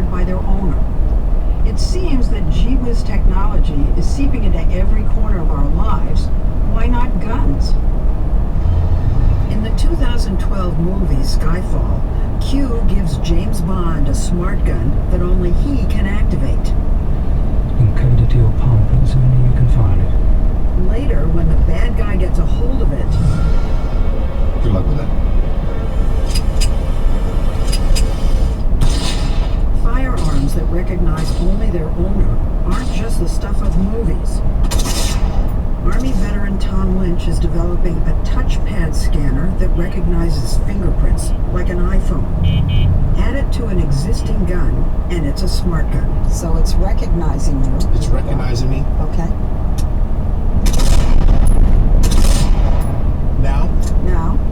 fired by their owner. It seems that gee-whiz technology is seeping into every corner of our lives. Why not guns? In the 2012 movie Skyfall, Q gives James Bond a smart gun that only he can activate. Encode it to your palm print so only you can fire it. Later, when the bad guy gets a hold of it... Good luck with that. Firearms that recognize only their owner aren't just the stuff of movies. Army veteran Tom Lynch is developing a touchpad scanner that recognizes fingerprints, like an iPhone. Add it to an existing gun, and it's a smart gun. So it's recognizing you. It's recognizing me. Okay. Now.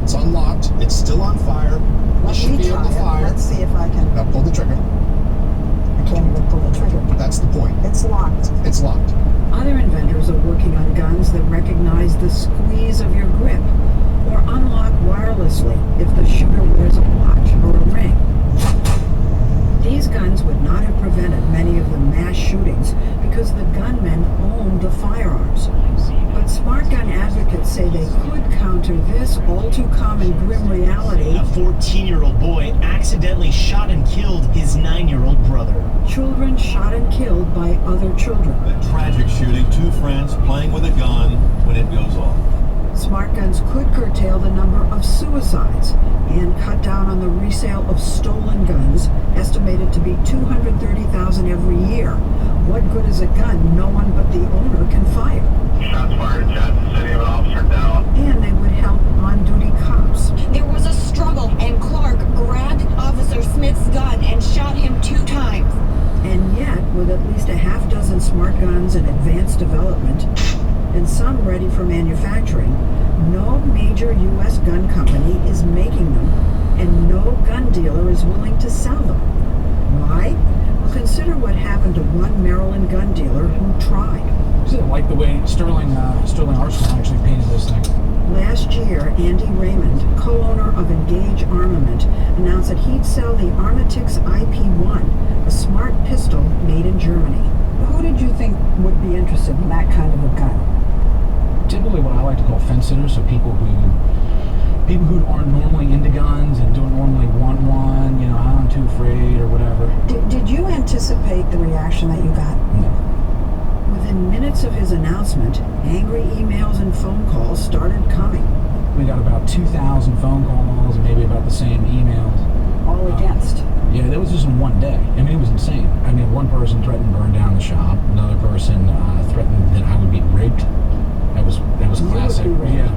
It's unlocked. It's still on fire. Let should me be able try to it. fire. Let's see if I can. Now pull the trigger. I can't even pull the trigger. That's the point. It's locked. It's locked. Other inventors are working on guns that recognize the squeeze of your grip, or unlock wirelessly if the shooter wears a watch or a ring. These guns would not have prevented many of the mass shootings because the gunmen owned the firearms. But smart gun advocates say they could counter this all-too-common grim reality. A 14-year-old boy accidentally shot and killed his 9-year-old brother. Children shot and killed by other children. A tragic shooting, two friends playing with a gun when it goes off. Smart guns could curtail the number of suicides and cut down on the resale of stolen guns, estimated to be 230,000 every year. What good is a gun no one but the owner can fire? Shots fired, Johnson City, an officer down. And they would help on-duty cops. There was a struggle, and Clark grabbed Officer Smith's gun and shot him 2 times. And yet, with at least a half dozen smart guns in advanced development, and some ready for manufacturing, no major U.S. gun company is making them, and no gun dealer is willing to sell them. Why? Well, consider what happened to one Maryland gun dealer who tried. I like the way Sterling Arsenal actually painted this thing. Last year, Andy Raymond, co-owner of Engage Armament, announced that he'd sell the Armatix IP-1, a smart pistol made in Germany. Who did you think would be interested in that kind of a gun? Typically what I like to call fence sitters, so people who aren't normally into guns and don't normally want one, I'm too afraid or whatever. Did you anticipate the reaction that you got? No. Within minutes of his announcement, angry emails and phone calls started coming. We got about 2,000 phone calls and maybe about the same emails. All against. Yeah, that was just in one day. I mean, it was insane. I mean, one person threatened to burn down the shop. Another person threatened that I would be raped. That was classic. Yeah.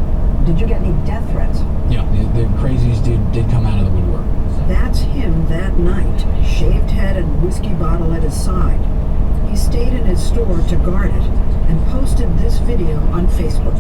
Did you get any death threats? Yeah, the crazies did come out of the woodwork. That's him that night, shaved head and whiskey bottle at his side. He stayed in his store to guard it and posted this video on Facebook.